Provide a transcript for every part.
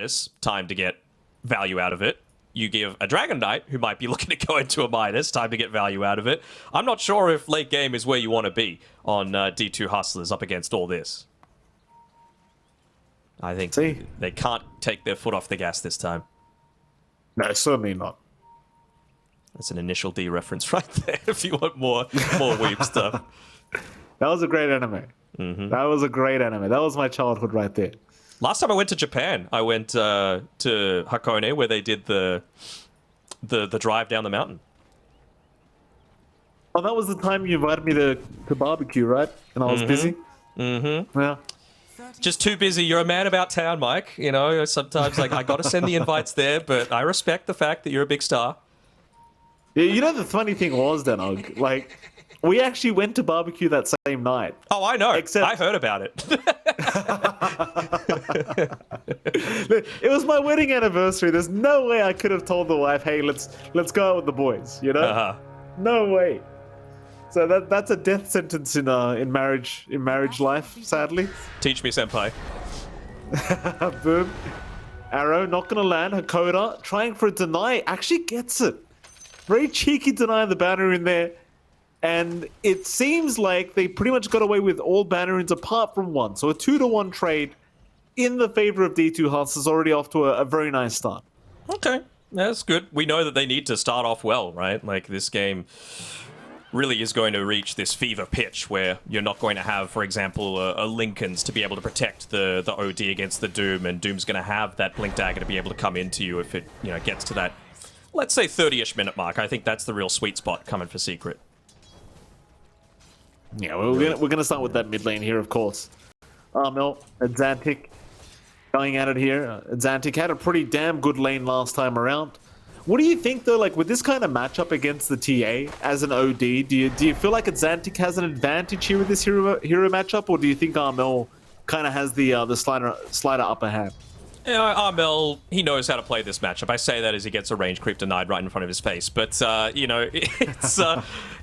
Midas time to get value out of it. You give a Dragon Knight, who might be looking to go into a Midas, time to get value out of it. I'm not sure if late game is where you want to be on D2 Hustlers up against all this. I think they can't take their foot off the gas this time. No, certainly not. That's an Initial D reference right there, if you want more weeb stuff. That was a great anime. That was a great anime. That was my childhood right there. Last time I went to Japan, I went to Hakone, where they did the drive down the mountain. Oh, that was the time you invited me to barbecue, right? And I was busy. Yeah. Just too busy. You're a man about town, Mike. You know, sometimes like I got to send the invites there, but I respect the fact that you're a big star. Yeah, you know the funny thing was, Danog, like we actually went to barbecue that same night. Oh, I know. Except I heard about it. It was my wedding anniversary. There's no way I could have told the wife, "Hey, let's go out with the boys." You know, no way. So that's a death sentence in marriage life, sadly. Teach me, senpai. Boom. Arrow not gonna land. Hakoda trying for a deny, actually gets it. Very cheeky deny the banner in there. And it seems like they pretty much got away with all bannerings apart from one. So a 2-to-1 trade in the favor of D2 Hustlers, already off to a very nice start. Okay, that's good. We know that they need to start off well, right? Like this game really is going to reach this fever pitch where you're not going to have, for example, a Lincoln's to be able to protect the OD against the Doom, and Doom's going to have that Blink Dagger to be able to come into you if it gets to that, let's say, 30-ish minute mark. I think that's the real sweet spot coming for Secret. Yeah, we're gonna start with that mid lane here, of course. Armel, Xantic going at it here. Xantic had a pretty damn good lane last time around. What do you think, though, like with this kind of matchup against the TA as an OD, do you feel like Xantic has an advantage here with this hero matchup, or do you think Armel kind of has the slider upper hand? Yeah, Armel, he knows how to play this matchup. I say that as he gets a range creep denied right in front of his face. But,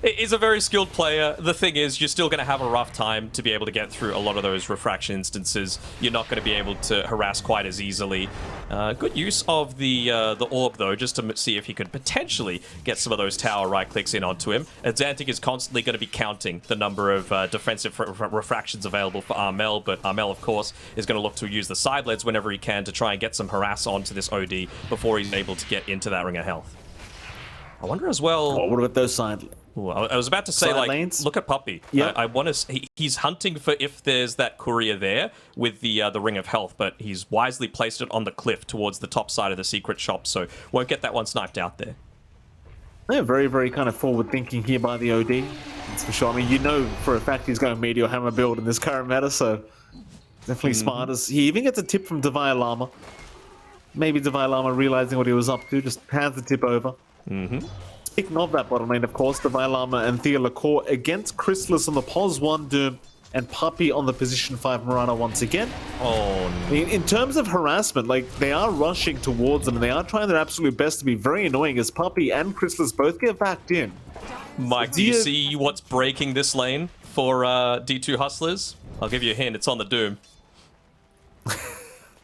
he's a very skilled player. The thing is, you're still going to have a rough time to be able to get through a lot of those refraction instances. You're not going to be able to harass quite as easily. Good use of the orb, though, just to see if he could potentially get some of those tower right-clicks in onto him. Xantic is constantly going to be counting the number of defensive refractions available for Armel, but Armel, of course, is going to look to use the side leads whenever he can to try and get some harass onto this OD before he's able to get into that ring of health. I wonder as well... Oh, what about those side... Ooh, I was about to say, like, lanes? Look at Puppy. Yeah. I want to... He's hunting for if there's that courier there with the ring of health, but he's wisely placed it on the cliff towards the top side of the secret shop, so won't get that one sniped out there. Yeah, very, very kind of forward thinking here by the OD. That's for sure. I mean, you know for a fact he's going Meteor Hammer build in this current meta, so... Definitely smart. As he even gets a tip from Divine Llama. Maybe Divine Llama realizing what he was up to, just hands the tip over. Speaking of that bottom lane, of course, Divine Llama and Thea Lacour against Chrysalis on the Pos 1 Doom and Puppy on the position 5 Mirana once again. Oh, no. In terms of harassment, like they are rushing towards them and they are trying their absolute best to be very annoying as Puppy and Chrysalis both get backed in. Mike, do you see what's breaking this lane for D2 Hustlers? I'll give you a hint, it's on the Doom.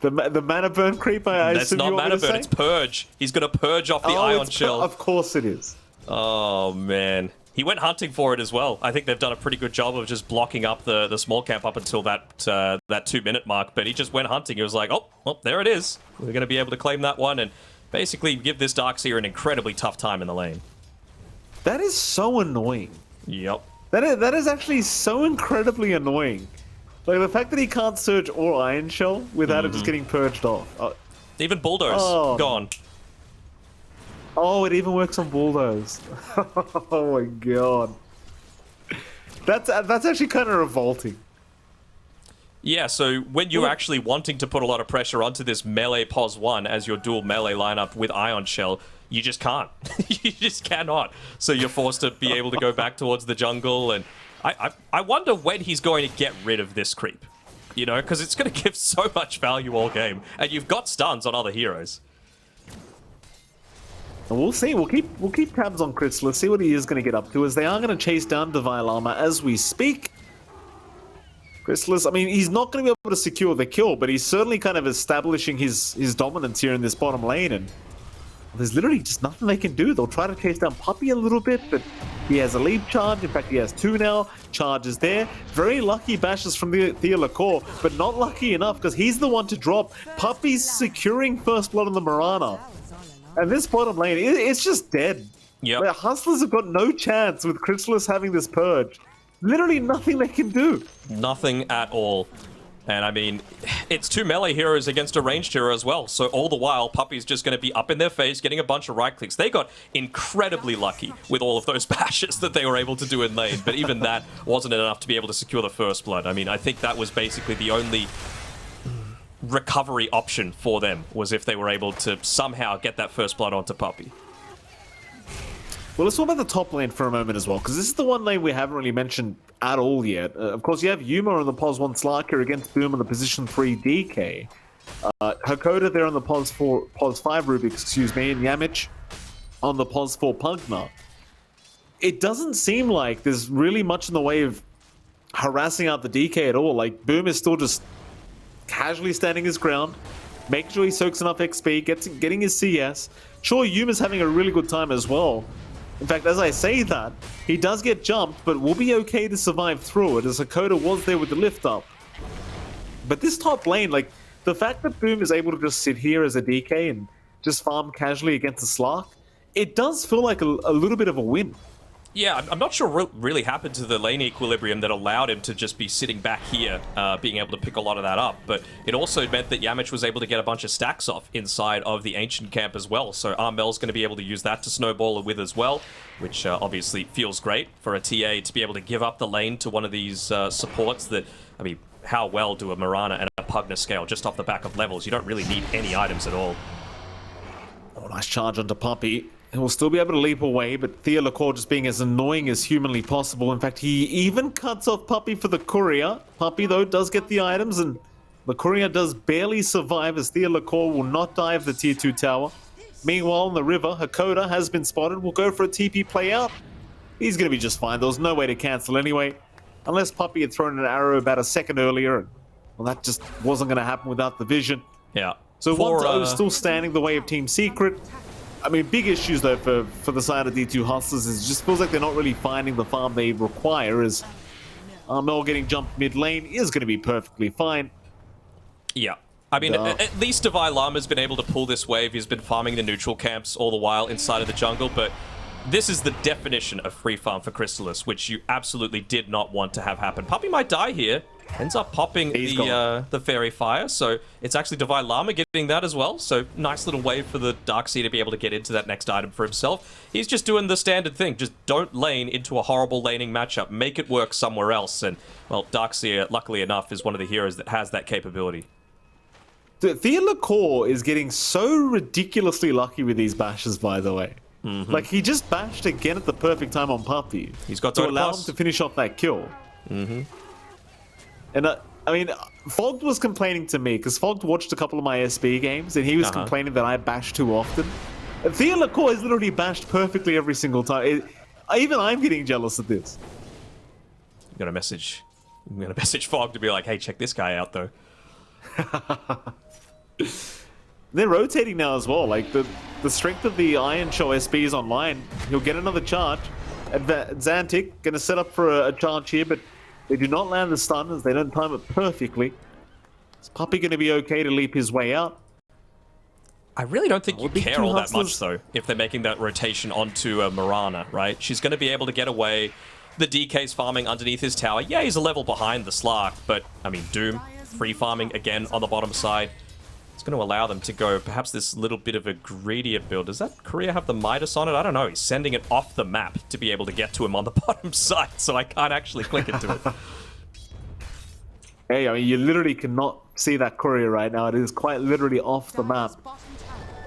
The mana burn creep, I That's assume not you want mana me to burn, say? it's Purge. He's going to purge off the Ion Shell. Of course it is. Oh, man. He went hunting for it as well. I think they've done a pretty good job of just blocking up the small camp up until that 2-minute mark, but he just went hunting. He was like, oh, well, there it is. We're going to be able to claim that one and basically give this Darkseer an incredibly tough time in the lane. That is so annoying. Yep. That is actually so incredibly annoying. Like the fact that he can't surge or Iron Shell without it just getting purged off. Even Bulldoze, gone. Oh, it even works on Bulldoze. Oh my god. That's actually kind of revolting. Yeah, so when you're actually wanting to put a lot of pressure onto this melee Pos 1 as your dual melee lineup with Ion Shell, you just can't. You just cannot. So you're forced to be able to go back towards the jungle, and I wonder when he's going to get rid of this creep. You know, because it's going to give so much value all game, and you've got stuns on other heroes. We'll see. We'll keep tabs on Chrysalis, see what he is going to get up to, as they are going to chase down Divine Llama as we speak. Chrysalis, I mean, he's not going to be able to secure the kill, but he's certainly kind of establishing his dominance here in this bottom lane, and there's literally just nothing they can do. They'll try to chase down Puppey a little bit, but he has a leap charge. In fact, he has 2 now. Charge is there. Very lucky bashes from the Theolacour, but not lucky enough because he's the one to drop. Puppey's securing first blood on the Mirana. And this bottom lane, it's just dead. Yep. The Hustlers have got no chance with Chrysalis having this purge. Literally nothing they can do. Nothing at all. And I mean, it's 2 melee heroes against a ranged hero as well. So all the while, Puppey's just going to be up in their face, getting a bunch of right clicks. They got incredibly lucky with all of those bashes that they were able to do in lane. But even that wasn't enough to be able to secure the first blood. I mean, I think that was basically the only recovery option for them, was if they were able to somehow get that first blood onto Puppey. Well, let's talk about the top lane for a moment as well, because this is the one lane we haven't really mentioned at all yet. Of course, you have Yuma on the pos 1 Slacker against Boom on the position 3 DK. Hakoda there on the pos 5 Rubik, excuse me, and Yamich on the pos 4 Pugna. It doesn't seem like there's really much in the way of harassing out the DK at all. Like, Boom is still just casually standing his ground, making sure he soaks enough XP, getting his CS. Sure, Yuma's having a really good time as well. In fact, as I say that, he does get jumped, but will be okay to survive through it, as Hakoda was there with the lift up. But this top lane, like, the fact that Boom is able to just sit here as a DK and just farm casually against the Slark, it does feel like a little bit of a win. Yeah, I'm not sure what really happened to the lane equilibrium that allowed him to just be sitting back here, being able to pick a lot of that up. But it also meant that Yamich was able to get a bunch of stacks off inside of the Ancient Camp as well. So Armel's going to be able to use that to snowball with as well, which obviously feels great for a TA to be able to give up the lane to one of these supports that, I mean, how well do a Mirana and a Pugna scale just off the back of levels? You don't really need any items at all. Oh, nice charge onto Puppey. He'll still be able to leap away, but Theolacour just being as annoying as humanly possible. In fact, he even cuts off Puppey for the courier. Puppey, though, does get the items, and the courier does barely survive, as Theolacour will not die of the tier 2 tower. Meanwhile, in the river, Hakoda has been spotted. We'll go for a TP play out. He's going to be just fine. There was no way to cancel anyway, unless Puppey had thrown an arrow about a second earlier. And, well, that just wasn't going to happen without the vision. Yeah. So 1-0 still standing the way of Team Secret. I mean, big issues, though, for the side of D2 Hustlers is it just feels like they're not really finding the farm they require, as Armel getting jumped mid lane is going to be perfectly fine. Yeah. I mean, at least Divine Llama's been able to pull this wave. He's been farming the neutral camps all the while inside of the jungle, but this is the definition of free farm for Chrysalis, which you absolutely did not want to have happen. Puppey might die here. Ends up popping the Fairy Fire, so it's actually Divine Llama getting that as well. So nice little wave for the Darkseer to be able to get into that next item for himself. He's just doing the standard thing. Just don't lane into a horrible laning matchup. Make it work somewhere else. And, well, Darkseer, luckily enough, is one of the heroes that has that capability. Theolacour is getting so ridiculously lucky with these bashes, by the way. Like, he just bashed again at the perfect time on Puppey. He's got to allow him to finish off that kill. And I mean, Fogged was complaining to me, because Fogged watched a couple of my SB games, and he was complaining that I bash too often. Theolacour is literally bashed perfectly every single time. Even I'm getting jealous of this. I'm gonna message Fogg to be like, hey, check this guy out, though. They're rotating now as well. Like, the strength of the Iron Show SB is online. He'll get another charge. Xantic gonna set up for a charge here, but they do not land the stun as they don't time it perfectly. Is Puppey going to be okay to leap his way out? I really don't think you care all that much, though, if they're making that rotation onto a Mirana, right? She's going to be able to get away. The DK's farming underneath his tower. Yeah, he's a level behind the Slark, but, I mean, Doom, free farming again on the bottom side. It's going to allow them to go perhaps this little bit of a greedier build. Does that courier have the Midas on it? I don't know. He's sending it off the map to be able to get to him on the bottom side, so I can't actually click into it. Hey, I mean, you literally cannot see that courier right now. It is quite literally off the map.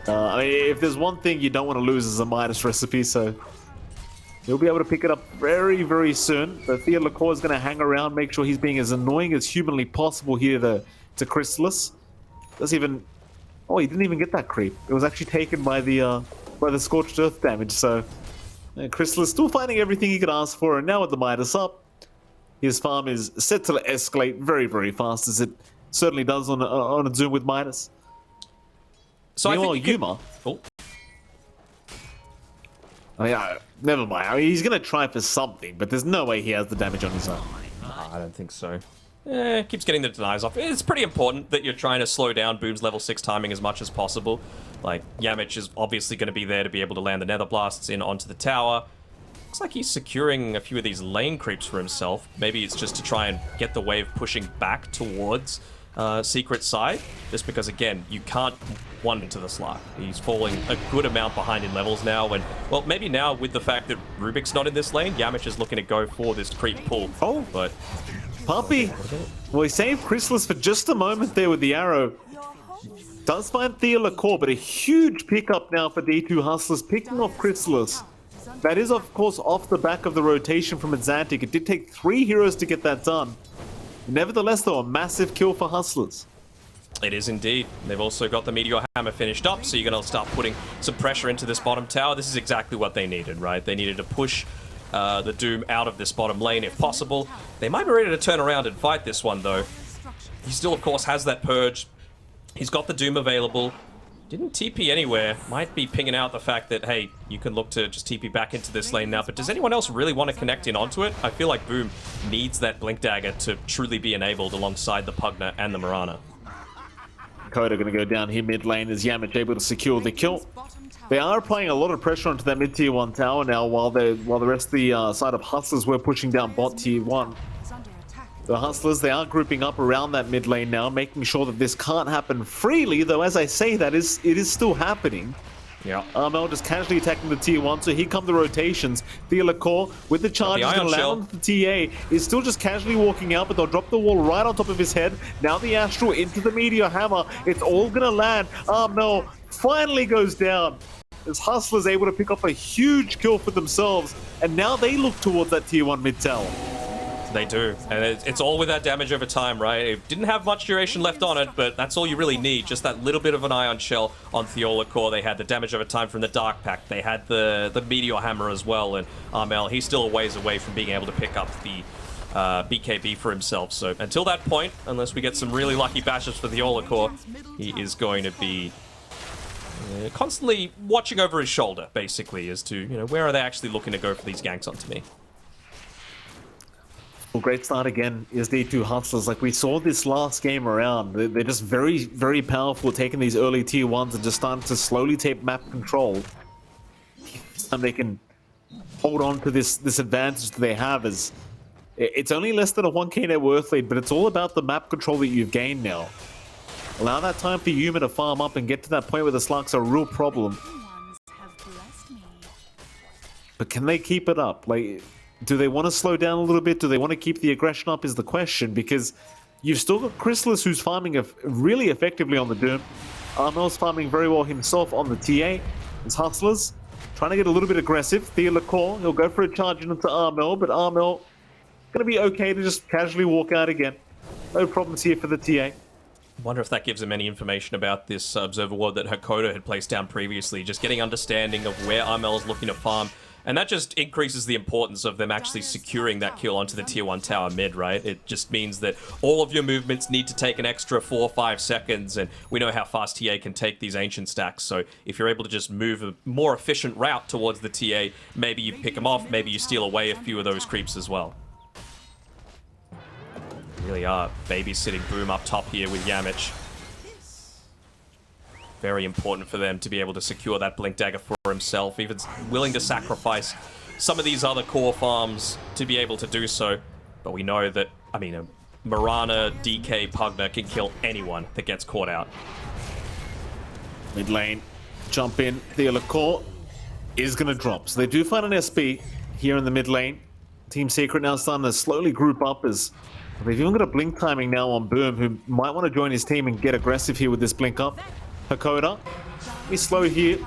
I mean, if there's one thing you don't want to lose is a Midas recipe, so he'll be able to pick it up very, very soon. The Theolacour is going to hang around, make sure he's being as annoying as humanly possible here to Chrysalis. Doesn't even... Oh, he didn't even get that creep. It was actually taken by the Scorched Earth damage, so... Chrysalis still finding everything he could ask for, and now with the Midas up, His farm is set to escalate very, very fast, as it certainly does on a Zoom with Midas. So Meanwhile, I think you Yuma... could... I mean, never mind. I mean, he's going to try for something, but there's no way he has the damage on his own. I don't think so. Keeps getting the denies off. It's pretty important that you're trying to slow down Boom's level 6 timing as much as possible. Like, Yamich is obviously going to be there to be able to land the Nether Blasts in onto the tower. Looks like he's securing a few of these lane creeps for himself. Maybe it's just to try and get the wave pushing back towards Secret side. Just because, again, you can't one into the slot. He's falling a good amount behind in levels now. And, well, maybe now with the fact that Rubik's not in this lane, Yamich is looking to go for this creep pull. Oh, but... Puppy! Well, he saved Chrysalis for just a moment there with the arrow. Does find Theolacore, but a huge pickup now for D2 Hustlers, picking off Chrysalis. That is, of course, off the back of the rotation from Atlantic. It did take 3 heroes to get that done. Nevertheless, though, a massive kill for Hustlers. It is indeed. They've also got the Meteor Hammer finished up, so you're going to start putting some pressure into this bottom tower. This is exactly what they needed, right? They needed to push the Doom out of this bottom lane if possible. They might be ready to turn around and fight this one, though. He still, of course, has that Purge. He's got the Doom available. Didn't TP anywhere. Might be pinging out the fact that, hey, you can look to just TP back into this lane now. But does anyone else really want to connect in onto it? I feel like Boom needs that Blink Dagger to truly be enabled alongside the Pugna and the Mirana. Coda going to go down here mid lane as Yamich able to secure the kill. They are applying a lot of pressure onto that mid tier 1 tower now, while the rest of the side of Hustlers were pushing down bot tier 1. The Hustlers, they are grouping up around that mid lane now, making sure that this can't happen freely, though as I say that, it is still happening. Yeah. Armel just casually attacking the tier 1, so here come the rotations. Theolacore with the charge is going to land on the TA, is still just casually walking out, but they'll drop the wall right on top of his head. Now the Astral into the Meteor Hammer. It's all going to land. Armel finally goes down, as Hustlers able to pick up a huge kill for themselves, and now they look towards that tier 1 mid tower. They do, and it's all with that damage over time, right? It didn't have much duration left on it, but that's all you really need. Just that little bit of an Ion Shell on Theolacore. They had the damage over time from the Dark Pact. They had the Meteor Hammer as well, and Armel, he's still a ways away from being able to pick up the BKB for himself. So until that point, unless we get some really lucky bashes for Theolacore, he is going to be constantly watching over his shoulder, basically, as to, you know, where are they actually looking to go for these ganks onto me. Well, great start again is D2 Hustlers. Like we saw this last game around, they're just very, very powerful, taking these early tier 1s and just starting to slowly take map control. And they can hold on to this advantage that they have, as it's only less than a 1k net worth lead, but it's all about the map control that you've gained now. Allow that time for Yuma to farm up and get to that point where the Slugs are a real problem. But can they keep it up? Like, do they want to slow down a little bit? Do they want to keep the aggression up is the question, because you've still got Chrysalis, who's farming really effectively on the Doom. Armel's farming very well himself on the TA. It's Hustlers trying to get a little bit aggressive. Theolacore, he'll go for a charge into Armel, but Armel going to be okay to just casually walk out again. No problems here for the TA. Wonder if that gives him any information about this observer ward that Hakoda had placed down previously. Just getting understanding of where Armel's looking to farm. And that just increases the importance of them actually securing that kill onto the tier 1 tower mid, right? It just means that all of your movements need to take an extra 4 or 5 seconds, and we know how fast TA can take these ancient stacks. So if you're able to just move a more efficient route towards the TA, maybe you pick them off, maybe you steal away a few of those creeps as well. Really are babysitting Boom up top here with Yamich. Very important for them to be able to secure that Blink Dagger for himself. Even willing to sacrifice some of these other core farms to be able to do so. But we know that, I mean, Mirana, DK, Pugna can kill anyone that gets caught out. Mid lane, jump in. Theolacore is going to drop. So they do find an SB here in the mid lane. Team Secret now starting to slowly group up, as they've even got a blink timing now on Boom, who might want to join his team and get aggressive here with this blink up. Hakoda, he's slow here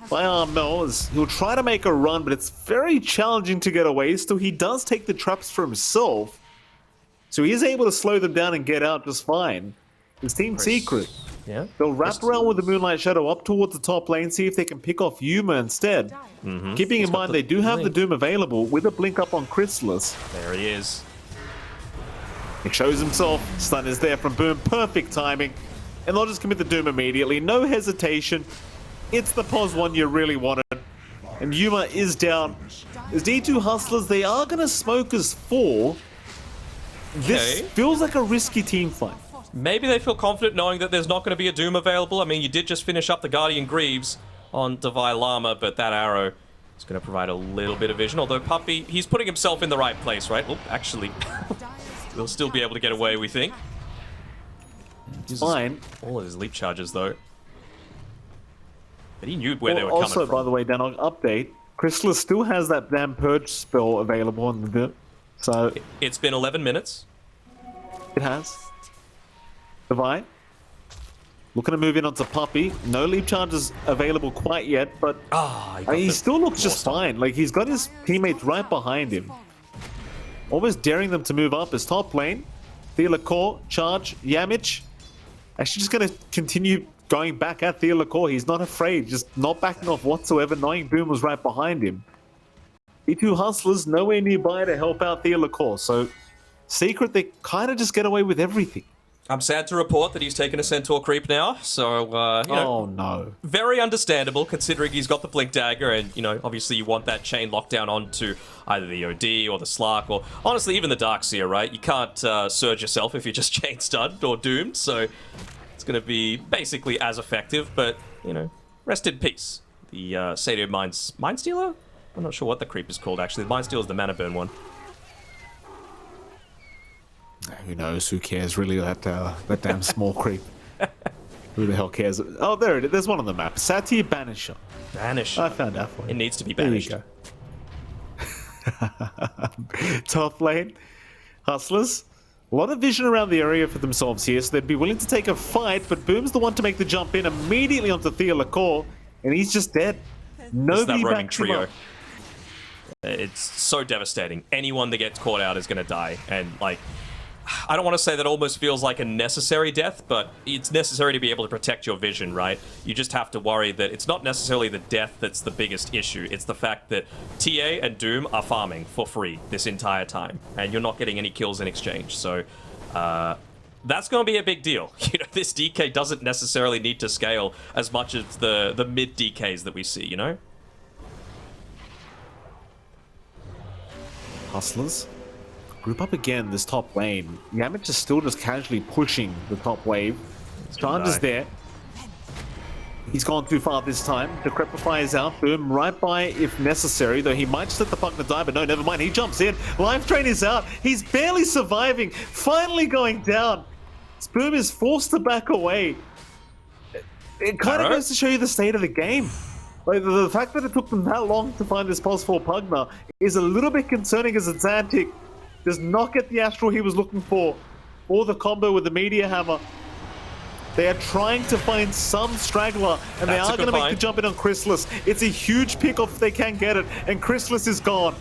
by Armel, as he'll try to make a run, but it's very challenging to get away. Still, he does take the traps for himself, so he is able to slow them down and get out just fine. His Team Secret, yeah, they'll wrap around with the Moonlight Shadow up towards the top lane, see if they can pick off Yuma instead. Keeping in mind they do have the Doom available with a blink up on Chrysalis. There he is. He shows himself. Stun is there from Boom. Perfect timing. And they'll just commit the Doom immediately. No hesitation. It's the pos one you really wanted. And Yuma is down. As D2 Hustlers, they are going to smoke as 4. This feels like a risky team fight. Maybe they feel confident knowing that there's not going to be a Doom available. I mean, you did just finish up the Guardian Greaves on Devi Llama, but that arrow is going to provide a little bit of vision. Although Puppy, he's putting himself in the right place, right? Oh, actually, he'll still be able to get away, we think. Fine. All of his leap charges, though. But he knew where they were coming from. Also, by the way, Dan, update. Chrysalis still has that damn Purge spell available on the bit. So it's been 11 minutes. It has. Devi. Looking to move in onto Puppy. No leap charges available quite yet, but he still looks just fine. Like, he's got his teammates right behind him. Almost daring them to move up his top lane. Thealacor, charge, Yamich. Actually just going to continue going back at Thealacor. He's not afraid, just not backing off whatsoever, knowing Boom was right behind him. E2 Hustlers nowhere nearby to help out Thealacor, so Secret, they kind of just get away with everything. I'm sad to report that he's taken a Centaur creep now, so, you know, oh no. Very understandable considering he's got the Blink Dagger and, you know, obviously you want that chain locked down onto either the OD or the Slark or, honestly, even the Darkseer, right? You can't surge yourself if you're just chain stunned or doomed, so it's going to be basically as effective, but, you know, rest in peace. The Sadio Mind Stealer? I'm not sure what the creep is called, actually. The Mind Stealer is the Mana Burn one. Who knows? Who cares? Really, that damn small creep. Who the hell cares? Oh, there it is. There's one on the map. Satyr Banisher. Banisher. I found out for you. It needs to be banished. There you go. Top lane. Hustlers. A lot of vision around the area for themselves here, so they'd be willing to take a fight, but Boom's the one to make the jump in immediately onto Thealacor, and he's just dead. Nobody backs him up. It's so devastating. Anyone that gets caught out is going to die, and, like, I don't want to say that almost feels like a necessary death, but it's necessary to be able to protect your vision, right? You just have to worry that it's not necessarily the death that's the biggest issue. It's the fact that TA and Doom are farming for free this entire time, and you're not getting any kills in exchange. So that's going to be a big deal. You know, this DK doesn't necessarily need to scale as much as the mid DKs that we see, you know? Hustlers. Group up again, this top lane. Yamich is still just casually pushing the top wave. Charge is there. He's gone too far this time. Decrepify is out. Boom right by if necessary, though he might just let the Puckhamp die, but no, never mind. He jumps in. Life Drain is out. He's barely surviving. Finally going down. Boom is forced to back away. It kind of goes to show you the state of the game. Like, the fact that it took them that long to find this pos 4 Pugna is a little bit concerning, as it's Antic does not get the Astral he was looking for, or the combo with the Meteor Hammer. They are trying to find some straggler, and they are going to make the jump in on Chrysalis. It's a huge pick-off if they can get it, and Chrysalis is gone.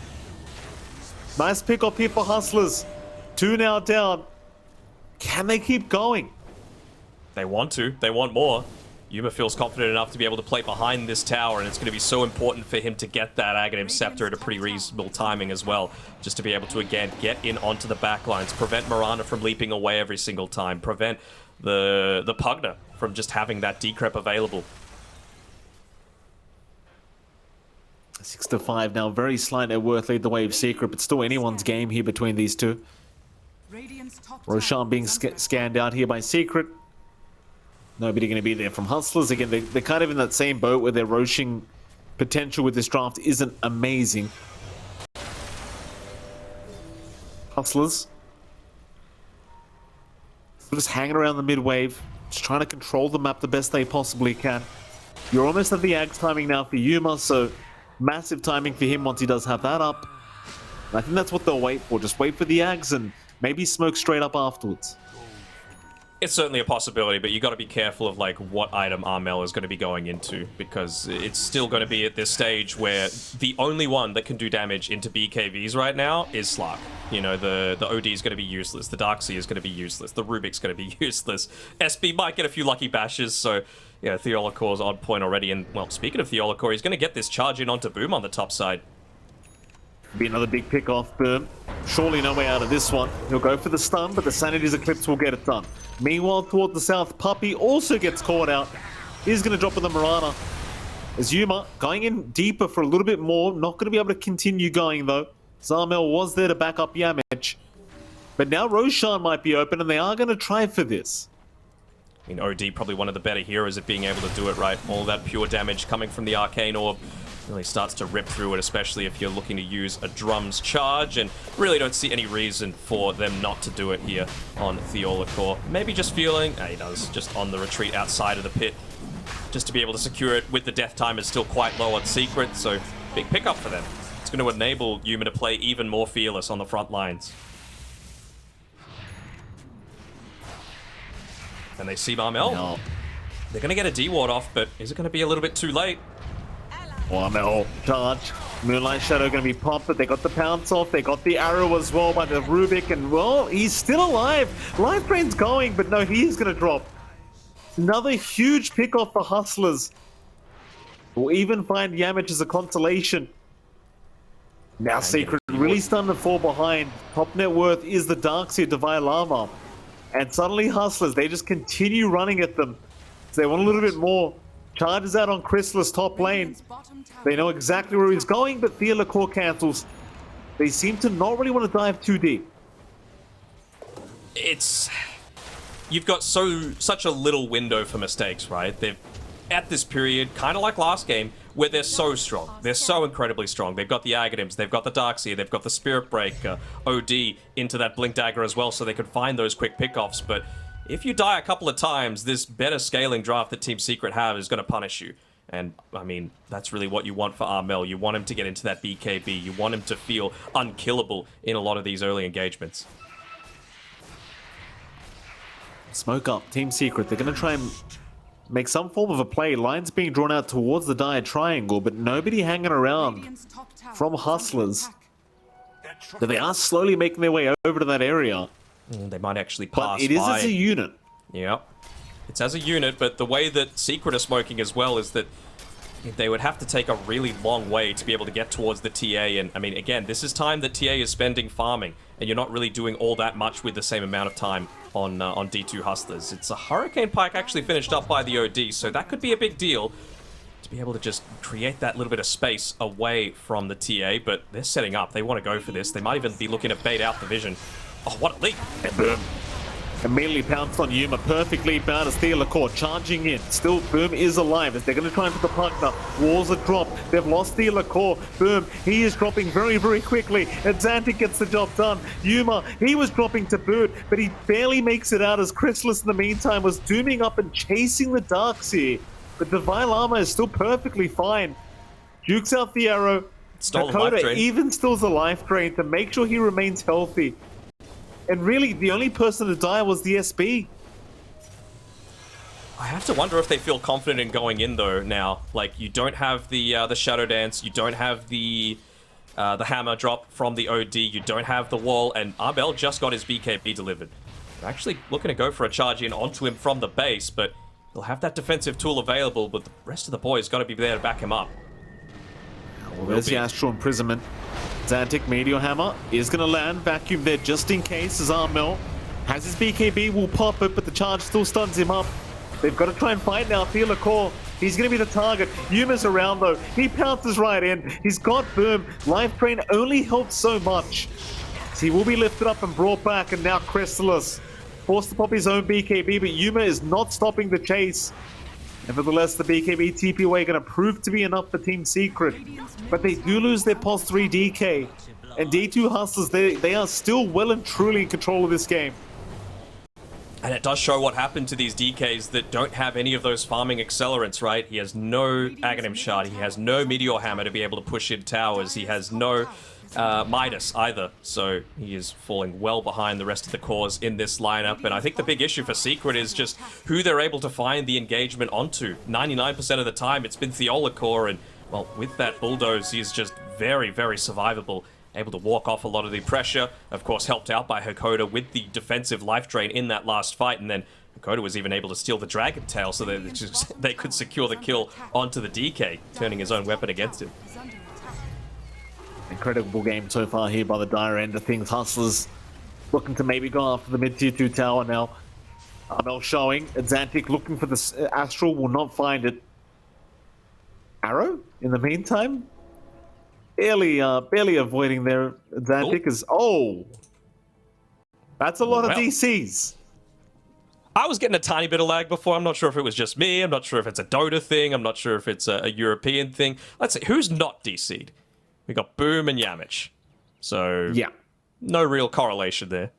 Nice pick-off here for Hustlers. 2 now down. Can they keep going? They want to. They want more. Yuma feels confident enough to be able to play behind this tower, and it's going to be so important for him to get that Aghanim Scepter at a pretty reasonable timing as well, just to be able to, again, get in onto the backlines, prevent Mirana from leaping away every single time, prevent the Pugna from just having that decrep available. 6-5 now, very slight net worth lead the way of Secret, but still anyone's game here between these two. Roshan being scanned out here by Secret. Nobody going to be there from Hustlers. Again, they're kind of in that same boat where their Roshing potential with this draft isn't amazing. Hustlers. Just hanging around the mid-wave, just trying to control the map the best they possibly can. You're almost at the Ags timing now for Yuma, so massive timing for him once he does have that up. And I think that's what they'll wait for. Just wait for the Ags and maybe smoke straight up afterwards. It's certainly a possibility, but you got to be careful of, like, what item Armel is going to be going into, because it's still going to be at this stage where the only one that can do damage into BKVs right now is Slark. You know, the OD is going to be useless, the Darkseer is going to be useless, the Rubik's going to be useless. SB might get a few lucky bashes, so, yeah, Thealacor's on point already, and, well, speaking of Thealacor, he's going to get this charge in onto Boom on the top side. Be another big pick off. Boom. Surely no way out of this one. He'll go for the stun, but the Sanity's Eclipse will get it done. Meanwhile, toward the south, Puppy also gets caught out. He's going to drop in the Marana. As Yuma going in deeper for a little bit more. Not going to be able to continue going, though. Zarmel was there to back up Yamich. But now Roshan might be open, and they are going to try for this. I mean, OD probably one of the better heroes at being able to do it, right? All that pure damage coming from the Arcane Orb really starts to rip through it, especially if you're looking to use a Drum's Charge, and really don't see any reason for them not to do it here on Theolacor. Maybe just feeling, he does, just on the retreat outside of the pit, just to be able to secure it with the death time is still quite low on Secret, so big pickup for them. It's going to enable Yuma to play even more fearless on the front lines. And they see Marmel. No. They're going to get a D-ward off, but is it going to be a little bit too late? Marmel, charge. Moonlight Shadow going to be pumped, but they got the pounce off. They got the arrow as well by the Rubik, and well, he's still alive. Life Drain's going, but no, he's going to drop. Another huge pick off for Hustlers. We'll even find Yamich as a consolation. Now Secret really starting to fall behind. Top net worth is the Darkseer Divine Llama. And suddenly Hustlers, they just continue running at them. So they want a little bit more. Charges out on Chrysalis top lane. They know exactly where he's going, but Theolacor cancels. They seem to not really want to dive too deep. You've got such a little window for mistakes, right? They've, at this period, kind of like last game, where they're so strong. They're so incredibly strong. They've got the Aghanims, they've got the Darkseer, they've got the Spirit Break, OD into that Blink Dagger as well, so they could find those quick pickoffs. But if you die a couple of times, this better scaling draft that Team Secret have is going to punish you. And, I mean, that's really what you want for Armel. You want him to get into that BKB. You want him to feel unkillable in a lot of these early engagements. Smoke up, Team Secret. They're going to try and make some form of a play. Lines being drawn out towards the dire triangle, but nobody hanging around from Hustlers. But they are slowly making their way over to that area. They might actually pass But it is by. as a unit. Yeah. It's as a unit, but the way that Secret are smoking as well is that they would have to take a really long way to be able to get towards the TA. And, I mean, again, this is time that TA is spending farming, and you're not really doing all that much with the same amount of time on D2 Hustlers. It's a Hurricane Pike actually finished up by the OD, so that could be a big deal to be able to just create that little bit of space away from the TA, but they're setting up. They want to go for this. They might even be looking to bait out the vision. Oh, what a leap! And boom. Immediately pounced on Yuma. Perfect leap out as Theolacor charging in. Still, Boom is alive as they're going to try and put the Puckhamp. Walls are dropped. They've lost Theolacor. Boom, he is dropping very, very quickly. And Xantic gets the job done. Yuma, he was dropping to boot, but he barely makes it out as Chrysalis in the meantime was dooming up and chasing the Darkseer. But Divine Llama is still perfectly fine. Jukes out the arrow. Stole the life Dakota drain. even stills the life drain to make sure he remains healthy. And really, the only person to die was the SB. I have to wonder if they feel confident in going in though now. Like, you don't have the Shadow Dance, you don't have the hammer drop from the OD, you don't have the wall, and Arbel just got his BKB delivered. They're actually looking to go for a charge in onto him from the base, but he'll have that defensive tool available, but the rest of the boys got to be there to back him up. Well, there's the Astral Imprisonment. Xantic Meteor Hammer is going to land. Vacuum there just in case as Armel has his BKB, will pop it, but the charge still stuns him up. They've got to try and fight now. Theolacor, he's going to be the target. Yuma's around though. He pounces right in. He's got Boom. Life Drain only helps so much. So he will be lifted up and brought back, and now Chrysalis forced to pop his own BKB, but Yuma is not stopping the chase. Nevertheless, the BKB TP away going to prove to be enough for Team Secret. But they do lose their Pulse 3 DK. And D2 Hustlers, they are still well and truly in control of this game. And it does show what happened to these DKs that don't have any of those farming accelerants, right? He has no Aghanim Shard, he has no Meteor Hammer to be able to push in towers, he has no Midas either, so he is falling well behind the rest of the cores in this lineup. And I think the big issue for Secret is just who they're able to find the engagement onto. 99% of the time it's been Theolacor, and well, with that bulldoze he's just very, very survivable, able to walk off a lot of the pressure, of course helped out by Hakoda with the defensive life drain in that last fight, and then Hakoda was even able to steal the Dragon Tail so that they could secure the kill onto the DK, turning his own weapon against him. Incredible game so far here by the dire end of things. Hustlers looking to maybe go after the mid tier 2 tower now. Armel showing. Xantic looking for the Astral, will not find it. Arrow, in the meantime, barely avoiding their Xantic is... Oh! That's a lot of DCs. I was getting a tiny bit of lag before. I'm not sure if it was just me. I'm not sure if it's a Dota thing. I'm not sure if it's a European thing. Let's see. Who's not DC'd? We got Boom and Yamich. So, yeah, no real correlation there.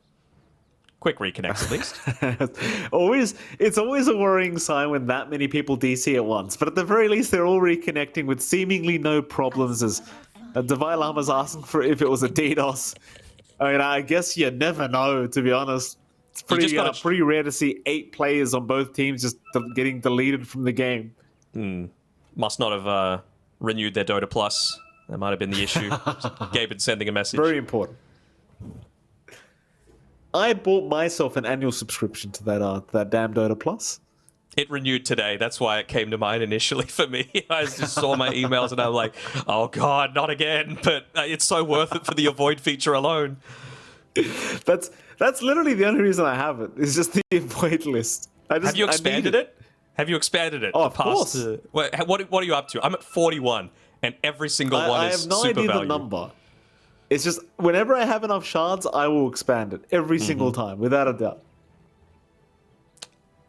Quick reconnects, at least. It's always a worrying sign when that many people DC at once. But at the very least, they're all reconnecting with seemingly no problems. As Divine Llama's asking for if it was a DDoS. I mean, I guess you never know, to be honest. It's pretty rare to see 8 players on both teams just getting deleted from the game. Must not have renewed their Dota Plus. That might have been the issue. Gabe had sending a message. Very important. I bought myself an annual subscription to that damn Dota Plus. It renewed today. That's why it came to mind initially for me. I just saw my emails and I'm like, oh god, not again. But it's so worth it for the avoid feature alone. That's literally the only reason I have it. It's just the avoid list. Have you expanded it? Have you expanded it? Oh, of course. What are you up to? I'm at 41, and every single one is super I have no idea the number. It's just, whenever I have enough shards, I will expand it. Every single time, without a doubt.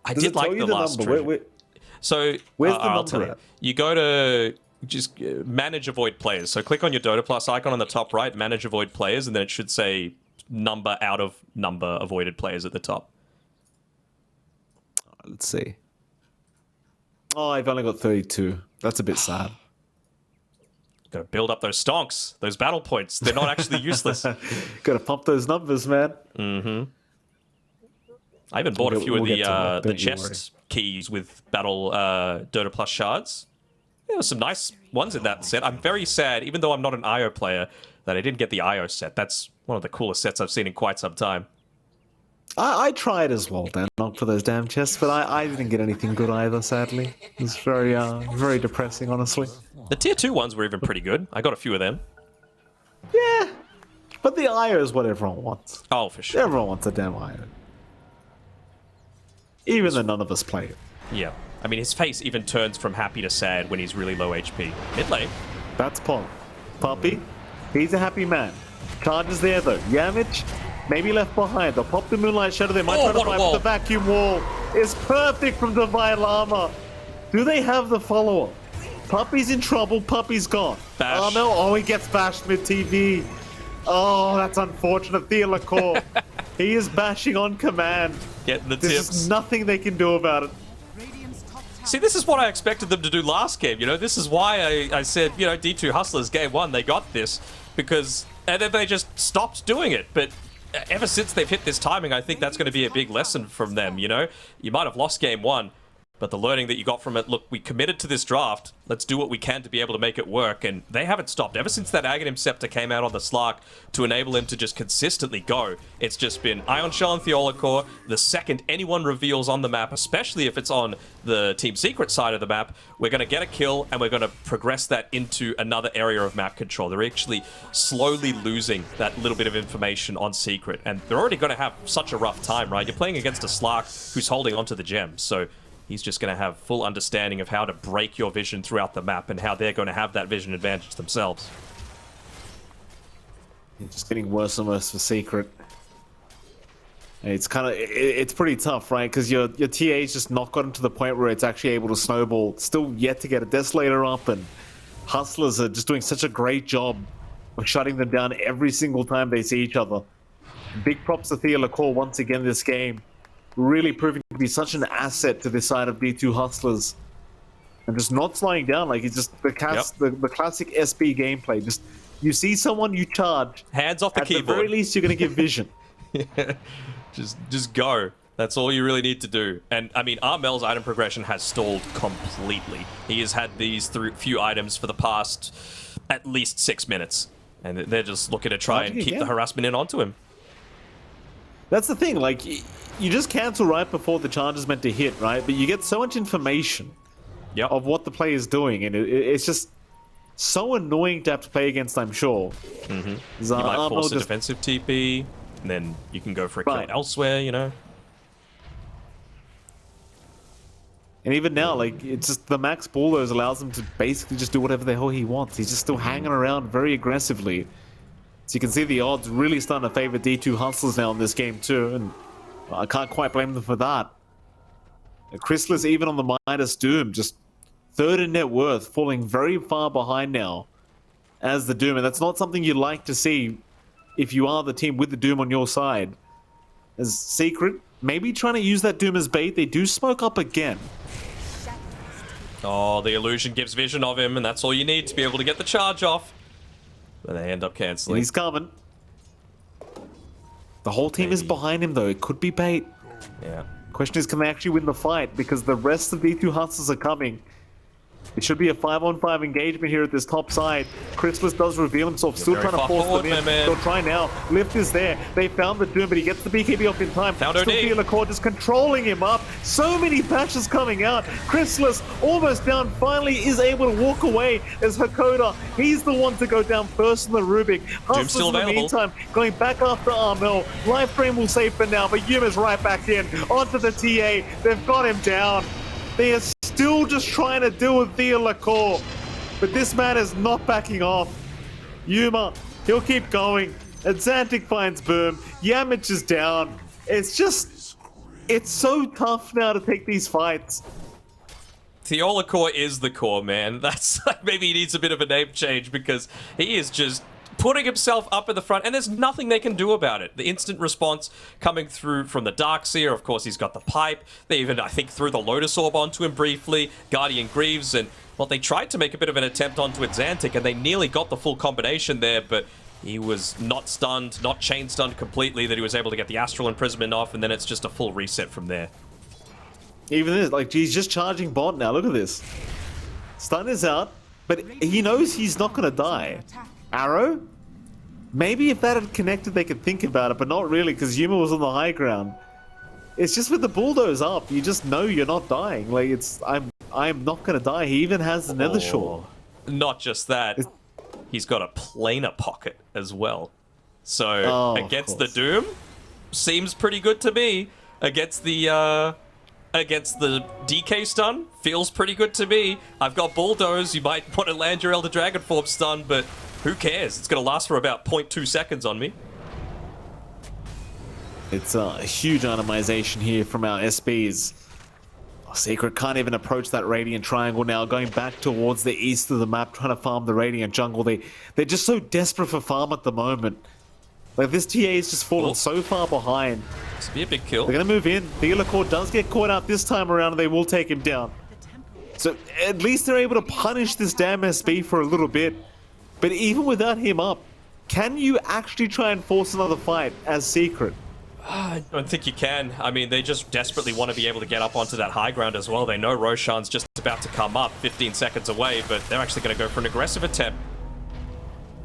I did like the last trade. So, where's the number at? You go to just manage avoid players. So click on your Dota Plus icon on the top right, manage avoid players, and then it should say number out of number avoided players at the top. Let's see. Oh, I've only got 32. That's a bit sad. Gotta build up those stonks, those battle points. They're not actually useless. Gotta pump those numbers, man. I even bought a few of the chest keys with battle Dota Plus shards. There's some nice ones in that set. I'm very sad, even though I'm not an IO player, that I didn't get the IO set. That's one of the coolest sets I've seen in quite some time. I tried as well, Dan, not for those damn chests, but I didn't get anything good either, sadly. It was very depressing, honestly. The tier 2 ones were even pretty good. I got a few of them. Yeah, but the IO is what everyone wants. Oh, for sure. Everyone wants a damn IO. Even though none of us play it. Yeah. I mean, his face even turns from happy to sad when he's really low HP. Mid lane. That's Pog. Puppy, he's a happy man. Charges there, though. Yamich, maybe left behind. They'll pop the Moonlight Shadow. They might try to fight with the vacuum wall. It's perfect from Divine Llama. Do they have the follow-up? Puppy's in trouble. Puppy's gone. Bash. Oh, no. Oh, he gets bashed mid-TV. Oh, that's unfortunate. Theolacore. He is bashing on command. Getting the There's tips. just nothing they can do about it. See, this is what I expected them to do last game, you know? This is why I said, you know, D2 Hustlers game 1, they got this. Because... And then they just stopped doing it. But ever since they've hit this timing, I think that's going to be a big lesson from them, you know? You might have lost game 1, but the learning that you got from it, look, we committed to this draft. Let's do what we can to be able to make it work. And they haven't stopped. Ever since that Aghanim Scepter came out on the Slark to enable him to just consistently go, it's just been Ion Shell and Theolacore. The second anyone reveals on the map, especially if it's on the Team Secret side of the map, we're going to get a kill and we're going to progress that into another area of map control. They're actually slowly losing that little bit of information on Secret. And they're already going to have such a rough time, right? You're playing against a Slark who's holding onto the gems. So he's just going to have full understanding of how to break your vision throughout the map and how they're going to have that vision advantage themselves. It's just getting worse and worse for Secret. It's it's pretty tough, right? Because your TA's just not gotten to the point where it's actually able to snowball. Still yet to get a Desolator up, and Hustlers are just doing such a great job of shutting them down every single time they see each other. Big props to Theolacore once again this game. Really proving to be such an asset to this side of D2 Hustlers. And just not slowing down, like it's just the classic SB gameplay. Just, you see someone, you charge. Hands off the keyboard. At the very least, you're going to give vision. Yeah. Just go. That's all you really need to do. And, I mean, Armel's item progression has stalled completely. He has had these few items for the past at least 6 minutes. And they're just looking to try and keep the harassment in onto him. That's the thing, like, you just cancel right before the charge is meant to hit, right? But you get so much information of what the player is doing, and it's just so annoying to have to play against, I'm sure. You might force a defensive TP, and then you can go for a kill elsewhere, you know? And even now, like, it's just the max bulldoze allows him to basically just do whatever the hell he wants. He's just still hanging around very aggressively. So you can see the odds really starting to favor D2 Hustlers now in this game too, and I can't quite blame them for that. Chrysalis, even on the Midas Doom, just third in net worth, falling very far behind now as the Doom, and that's not something you'd like to see if you are the team with the Doom on your side. As Secret, maybe trying to use that Doom as bait, they do smoke up again. Oh, the illusion gives vision of him, and that's all you need to be able to get the charge off. But they end up cancelling. And he's coming. The whole team is behind him, though. It could be bait. Yeah. Question is, can they actually win the fight? Because the rest of D2 Hustlers are coming. It should be a 5-on-5 engagement here at this top side. Chrysalis does reveal himself, still trying to force them in. They'll try now. Lift is there. They found the Doom, but he gets the BKB off in time. Found still Theolacore just controlling him up. So many patches coming out. Chrysalis almost down, finally is able to walk away as Hakoda. He's the one to go down first in the Rubik. Hustlers still in the available. meantime going back after Armel. Lifeframe will save for now, but Yuma's right back in. Onto the TA. They've got him down. They are still just trying to deal with Theolacore, but this man is not backing off. Yuma, he'll keep going. Xantic finds Boom. Yamich is down. It's so tough now to take these fights. Theolacore is the core, man. That's maybe he needs a bit of a name change because he is just putting himself up in the front, and there's nothing they can do about it. The instant response coming through from the Darkseer, of course, he's got the pipe. They even, I think, threw the Lotus Orb onto him briefly, Guardian Greaves, and, well, they tried to make a bit of an attempt onto Xantic, and they nearly got the full combination there, but he was not stunned, not chain stunned completely, that he was able to get the Astral Imprisonment off, and then it's just a full reset from there. Even this, like, he's just charging bot now. Look at this. Stun is out, but he knows he's not going to die. Arrow? Maybe if that had connected, they could think about it, but not really, because Yuma was on the high ground. It's just with the bulldoze up, you just know you're not dying. Like, I'm not going to die. He even has the Nether Shore. Not just that, he's got a planar pocket as well. So against the Doom, seems pretty good to me. Against the DK stun, feels pretty good to me. I've got bulldoze. You might want to land your Elder Dragon Form stun, but who cares? It's going to last for about 0.2 seconds on me. It's a huge itemization here from our SBs. Secret can't even approach that Radiant Triangle now, going back towards the east of the map, trying to farm the Radiant Jungle. They're just so desperate for farm at the moment. Like, this TA is just fallen so far behind. This would be a big kill. They're going to move in. Theolacore does get caught out this time around, and they will take him down. So at least they're able to punish this damn SB for a little bit. But even without him up, can you actually try and force another fight as Secret? I don't think you can. I mean, they just desperately want to be able to get up onto that high ground as well. They know Roshan's just about to come up 15 seconds away, but they're actually going to go for an aggressive attempt.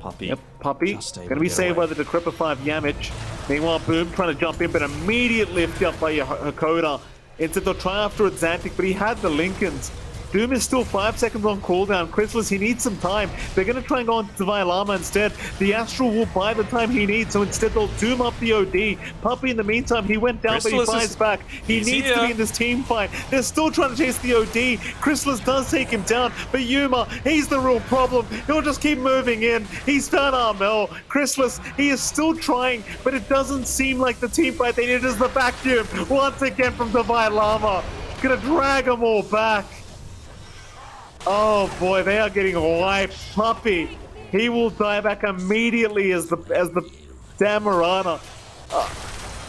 Puppy. Yep, Puppy. Going to be saved by the Decrepit 5 Yamich. Meanwhile, Boom trying to jump in, but immediate lift up by Hakoda. Instead, they'll try after Xantic, but he had the Lincolns. Doom is still 5 seconds on cooldown. Chrysalis, he needs some time. They're going to try and go on to Divine Llama instead. The Astral will buy the time he needs, so instead they'll Doom up the OD. Puppy, in the meantime, he went down, Chrysalis, but he buys back. He needs to be in this team fight. They're still trying to chase the OD. Chrysalis does take him down, but Yuma, he's the real problem. He'll just keep moving in. He's found Armel. Chrysalis, he is still trying, but it doesn't seem like the team fight they need is the vacuum. Once again from Divine Llama. Gonna drag them all back. Oh boy, they are getting wiped. Puppy, he will die back immediately as the Damarana.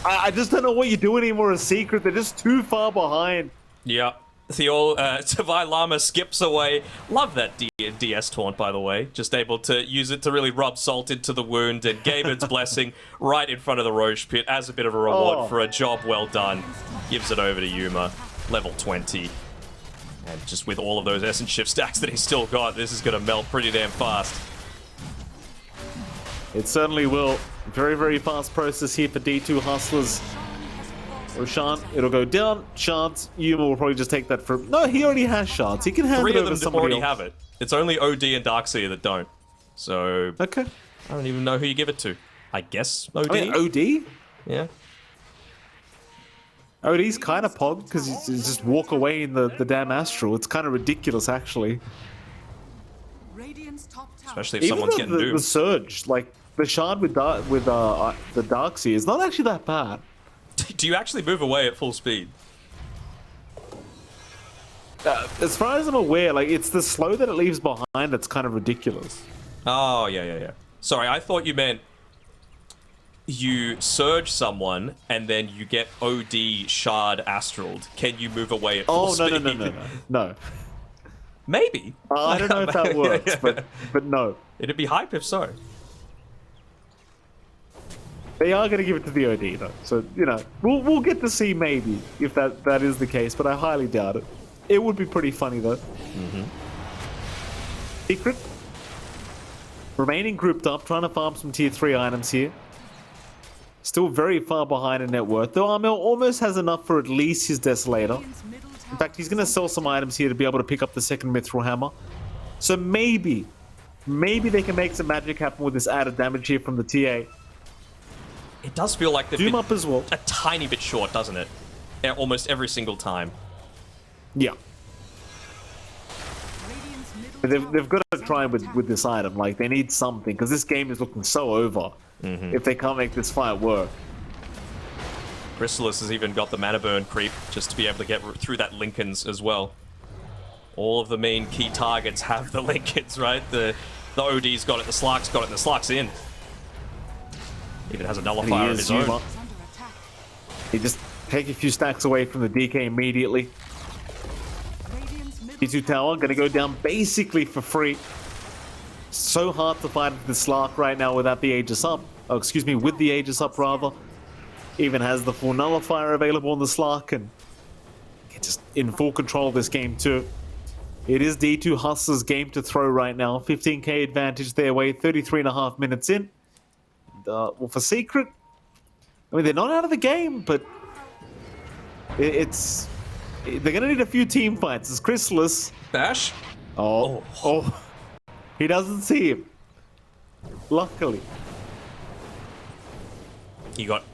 I just don't know what you do anymore as Secret. They're just too far behind. Yeah. Divine Llama skips away. Love that DS taunt, by the way. Just able to use it to really rub salt into the wound, and Gaben's blessing right in front of the Roche pit as a bit of a reward for a job well done. Gives it over to Yuma, level 20. And just with all of those Essence Shift stacks that he's still got, this is going to melt pretty damn fast. It certainly will. Very, very fast process here for D2 Hustlers. Roshan, it'll go down. Shards, Yuma will probably just take that for... No, he already has shards. He can hand Three it of over to them somebody already else. have it. It's only OD and Darkseer that don't. So Okay. I don't even know who you give it to. I guess OD? I mean, OD? Yeah. OD's kind of pog because he's just walk away in the damn Astral. It's kind of ridiculous, actually. Especially if Even someone's the, getting doomed. the Surge, like the Shard with the Darkseer is not actually that bad. Do you actually move away at full speed? As far as I'm aware, like it's the slow that it leaves behind that's kind of ridiculous. Oh, yeah. Sorry, I thought you meant you surge someone and then you get OD Shard Astraled. Can you move away at full speed? No. Maybe. I don't know if that works, but no. It'd be hype if so. They are going to give it to the OD though, so you know we'll get to see maybe if that is the case, but I highly doubt it. It would be pretty funny though. Secret remaining grouped up, trying to farm some tier 3 items here. Still very far behind in net worth, though Amel almost has enough for at least his Desolator. In fact, he's going to sell some items here to be able to pick up the second Mithril Hammer. So maybe they can make some magic happen with this added damage here from the TA. It does feel like they've Doom been up as well. a tiny bit short, doesn't it? Yeah, almost every single time. Yeah. But they've got to try with this item. Like, they need something, because this game is looking so over if they can't make this fight work. Chrysalis has even got the mana burn creep just to be able to get through that Lincolns as well. All of the main key targets have the Lincolns, right? The OD's got it, the Slark's got it, and the Slark's in. Even has a nullifier of his own. He just take a few stacks away from the DK immediately. T2 tower gonna go down basically for free. So hard to fight the Slark right now without the Aegis up. Oh, excuse me, with the Aegis up rather. Even has the full nullifier available on the Slark and just in full control of this game too. It is D2 Hustler's game to throw right now. 15k advantage their way, 33.5 minutes in. Well, for Secret, I mean, they're not out of the game, but they're gonna need a few team fights. It's Chrysalis. Bash? Oh. He doesn't see him. Luckily. He got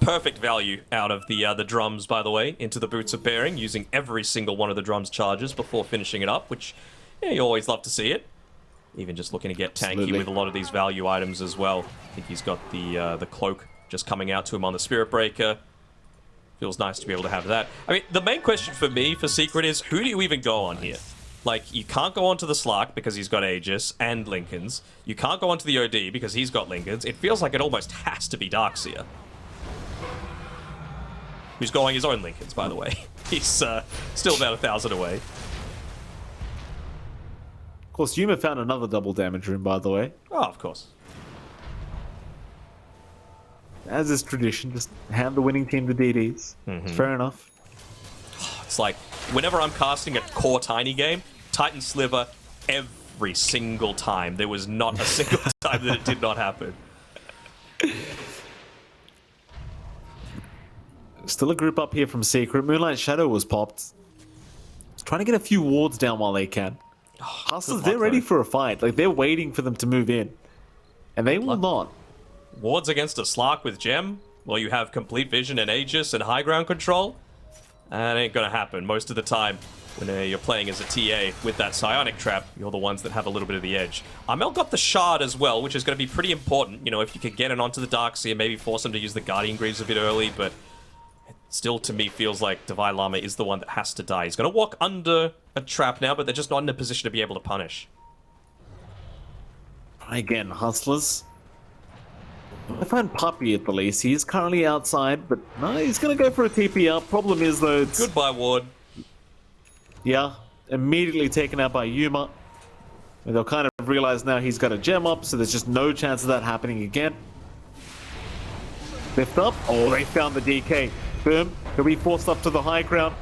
perfect value out of the drums, by the way, into the Boots of Bearing, using every single one of the drums charges before finishing it up, which, yeah, you always love to see it. Even just looking to get tanky with a lot of these value items as well. I think he's got the cloak just coming out to him on the Spirit Breaker. Feels nice to be able to have that. I mean, the main question for me for Secret is, who do you even go on here? Like, you can't go onto the Slark because he's got Aegis and Lincolns. You can't go onto the OD because he's got Lincolns. It feels like it almost has to be Darkseer. Who's going his own Lincolns, by the way. He's still about 1,000 away. Of course, Yuma found another double damage room, by the way. Oh, of course. As is tradition, just hand the winning team the DDs. Fair enough. It's like, whenever I'm casting a core Tiny game, Titan Sliver every single time. There was not a single time that it did not happen. Still a group up here from Secret. Moonlight Shadow was popped. Trying to get a few wards down while they can. Hustlers, they're ready for a fight. Like, they're waiting for them to move in. And they will not. Wards against a Slark with Gem? Well, you have complete vision and Aegis and high ground control? That ain't gonna happen most of the time. When you're playing as a TA with that Psionic Trap, you're the ones that have a little bit of the edge. Amel got the Shard as well, which is going to be pretty important. You know, if you could get it onto the Darkseer, maybe force him to use the Guardian Greaves a bit early, but it still, to me, feels like Divine Llama is the one that has to die. He's going to walk under a trap now, but they're just not in a position to be able to punish. Again, Hustlers. I find Puppy at the least. He is currently outside, but no, he's going to go for a TP up. Problem is, though, it's... Goodbye, Ward. Yeah, immediately taken out by Yuma. And they'll kind of realize now he's got a gem up, so there's just no chance of that happening again. Lift up. Oh, they found the DK. Boom. He'll be forced up to the high ground.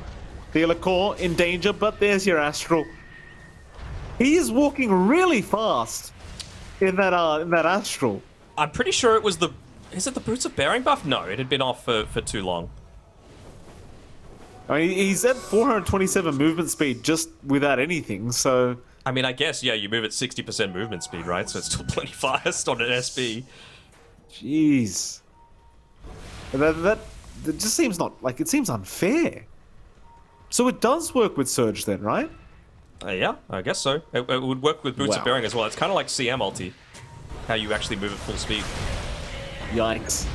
Thealacor in danger, but there's your Astral. He is walking really fast in that Astral. I'm pretty sure it was the... Is it the Boots of Bearing buff? No, it had been off for too long. I mean, he's at 427 movement speed just without anything, so... I mean, I guess, yeah, you move at 60% movement speed, right? So it's still plenty fast on an SB. Jeez. That just seems not... Like, it seems unfair. So it does work with Surge then, right? Yeah, I guess so. It would work with Boots of Bearing as well. It's kind of like CM ulti. How you actually move at full speed. Yikes.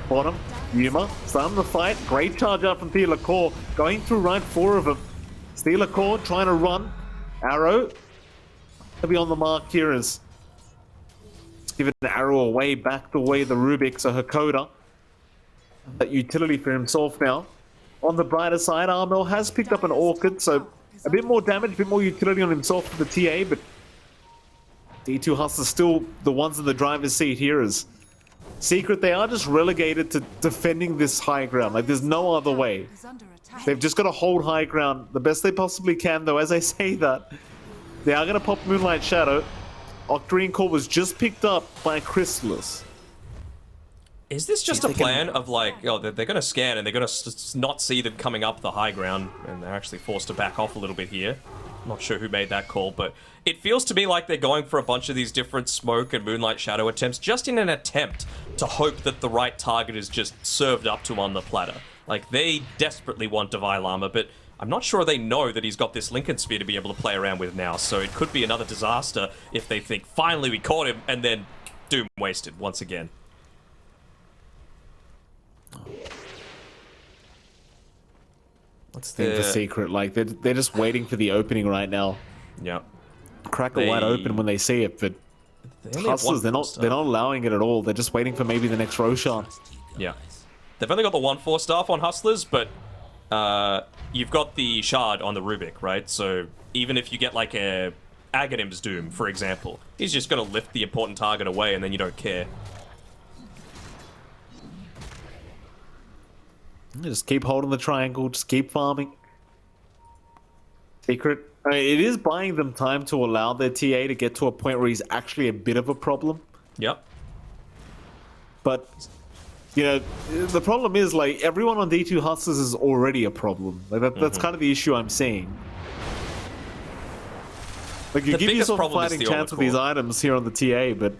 Bottom, Yuma, starting the fight. Great charge out from Thela Core. Going through right 4 of them. Thela Core trying to run. Arrow. To be on the mark here is... Let's give it an arrow away, back the way the Rubik, so Hakoda. That utility for himself now. On the brighter side, Armel has picked up an Orchid, so a bit more damage, a bit more utility on himself for the TA, but D2 Hustlers still the ones in the driver's seat here as Secret. They are just relegated to defending this high ground. Like, there's no other way. They've just got to hold high ground the best they possibly can, though. As I say that, they are going to pop Moonlight Shadow. Octarine Core was just picked up by Chrysalis. Is this just a plan of like, oh, they're going to scan and they're going to not see them coming up the high ground, and they're actually forced to back off a little bit here? I'm not sure who made that call, but it feels to me like they're going for a bunch of these different smoke and Moonlight Shadow attempts just in an attempt to hope that the right target is just served up to them on the platter. Like, they desperately want Divine Llama, but I'm not sure they know that he's got this Lincoln Sphere to be able to play around with now, so it could be another disaster if they think, finally we caught him, and then Doom wasted once again. What's the Secret? Like, they're just waiting for the opening right now. Yeah. Crack it wide open when they see it, but Hustlers, they're not allowing it at all. They're just waiting for maybe the next Roshan. Yeah. They've only got the 1/4 staff on Hustlers, but you've got the Shard on the Rubik, right? So even if you get like a Aghanim's Doom, for example, he's just going to lift the important target away and then you don't care. Just keep holding the triangle, just keep farming. Secret, I mean, it is buying them time to allow their TA to get to a point where he's actually a bit of a problem. Yep. But, you know, the problem is, like, everyone on D2 Hustlers is already a problem. Like, that's kind of the issue I'm seeing. Like, you give yourself a fighting chance with these items here on the TA, but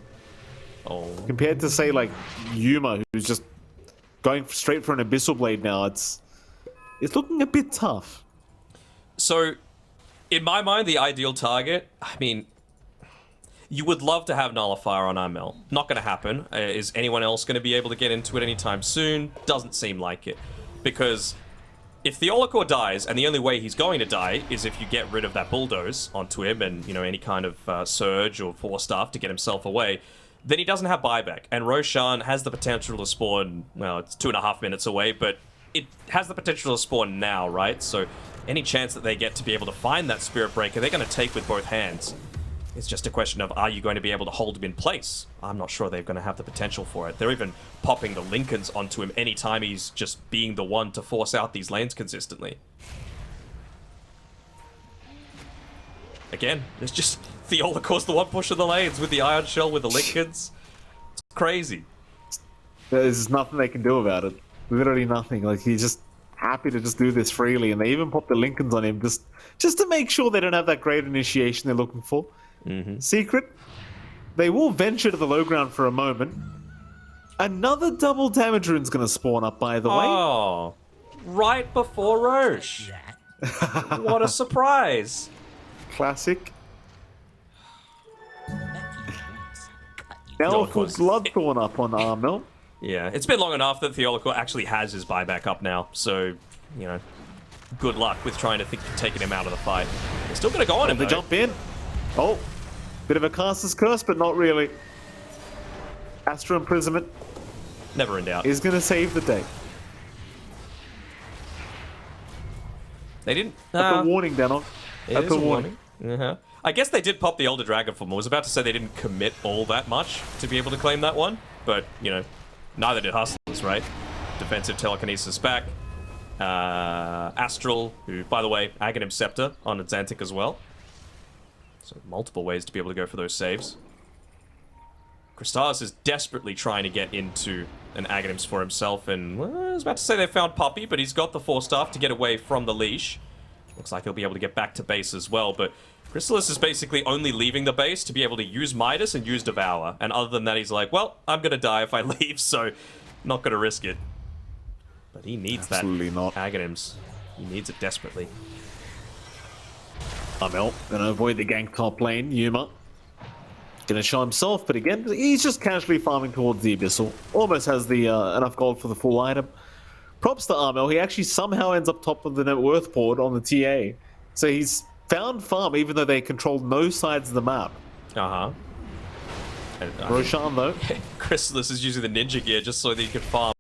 compared to, say, like, Yuma, who's just going straight for an Abyssal Blade now, it's looking a bit tough. So, in my mind, the ideal target, I mean, you would love to have Nullifier on Armel. Not going to happen. Is anyone else going to be able to get into it anytime soon? Doesn't seem like it. Because if the Theolacor dies, and the only way he's going to die is if you get rid of that Bulldoze onto him and, you know, any kind of Surge or Force Staff to get himself away, then he doesn't have buyback. And Roshan has the potential to spawn, well, it's 2.5 minutes away, but it has the potential to spawn now, right? So any chance that they get to be able to find that Spirit Breaker, they're going to take with both hands. It's just a question of, are you going to be able to hold him in place? I'm not sure they're going to have the potential for it. They're even popping the Lincolns onto him anytime he's just being the one to force out these lanes consistently. Again, it's just Theolacor's the one pushing the lanes with the Iron Shell with the Lincolns. It's crazy. There's nothing they can do about it. Literally nothing. Like, he's just happy to just do this freely, and they even pop the Lincolns on him just to make sure they don't have that great initiation they're looking for. Secret, they will venture to the low ground for a moment. Another double damage rune's gonna spawn up, by the way. Oh, right before Roche. What a surprise. Classic. Now a full Bloodthorn up on Armel. Yeah, it's been long enough that Theolacor actually has his buyback up now, so, you know, good luck with trying to think of taking him out of the fight. They're still gonna go on him, They jump in. Oh, bit of a caster's curse, but not really. Astral Imprisonment. Never in doubt. Is gonna save the day. They didn't... That's a warning, Danon. That's a warning. I guess they did pop the Elder Dragon form. I was about to say they didn't commit all that much to be able to claim that one, but, you know, neither did Hustlers, right? Defensive Telekinesis back. Astral, who, by the way, Aghanim Scepter on Xantic as well. So multiple ways to be able to go for those saves. Crystallis is desperately trying to get into an Aghanims for himself, and well, I was about to say they found Puppy, but he's got the Force Staff to get away from the leash. Looks like he'll be able to get back to base as well, but Crystallis is basically only leaving the base to be able to use Midas and use Devour, and other than that, he's like, well, I'm gonna die if I leave, so not gonna risk it. But he needs Absolutely that not. Aghanims. He needs it desperately. Amel gonna avoid the gank top lane. Yuma gonna show himself, but again, he's just casually farming towards the Abyssal. Almost has the enough gold for the full item. Props to Amel, he actually somehow ends up top of the net worth board on the TA. So he's found farm even though they control no sides of the map. Uh-huh. Roshan though. Crystallis is using the ninja gear just so that he can farm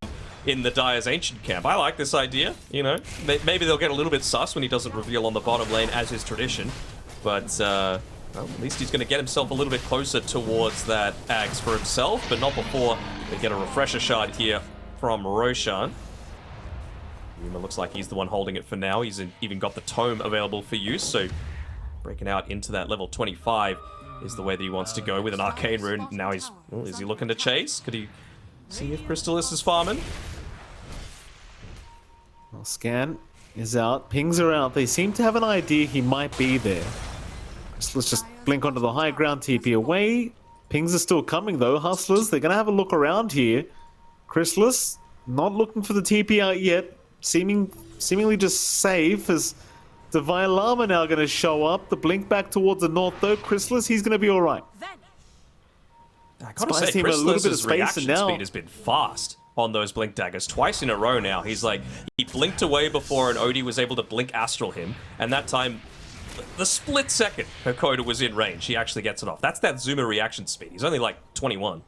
in the Dire's Ancient camp. I like this idea, you know. Maybe they'll get a little bit sus when he doesn't reveal on the bottom lane as his tradition. But, well, at least he's going to get himself a little bit closer towards that Axe for himself, but not before they get a refresher shard here from Roshan. Yuma looks like he's the one holding it for now. He's even got the tome available for use, so breaking out into that level 25 is the way that he wants to go with an Arcane Rune. Now he's... Well, is he looking to chase? Could he see if Crystallis is farming? Well, Scan is out. Pings are out. They seem to have an idea he might be there. Let's just blink onto the high ground, TP away. Pings are still coming though. Hustlers, they're going to have a look around here. Crystallis, not looking for the TP out yet. Seemingly just safe as Divine Llama now going to show up. The blink back towards the north though. Crystallis, he's going to be alright. I gotta say, Crystallis' reaction now. speed has been fast on those blink daggers. Twice in a row now. He's like, he blinked away before an Odie was able to blink Astral him, and that time, the split second Hakoda was in range, he actually gets it off. That's that Zuma reaction speed. He's only like 21.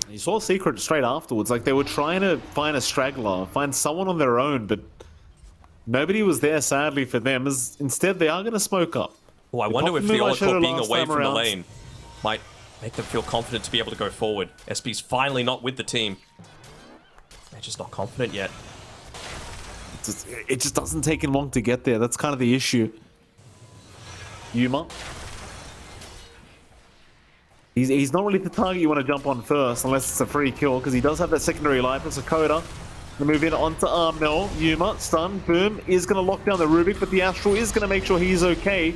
You saw Secret straight afterwards. Like they were trying to find a straggler, find someone on their own, but nobody was there, sadly, for them. As instead, they are going to smoke up. Oh, I wonder if the Olacorp being away from the lane might make them feel confident to be able to go forward. SP's finally not with the team. They're just not confident yet. It just doesn't take him long to get there. That's kind of the issue. Yuma. He's not really the target you want to jump on first, unless it's a free kill, because he does have that secondary life. It's a Coda. To move in onto Armnell. Yuma, stun, boom, is going to lock down the Rubik, but the Astral is going to make sure he's okay.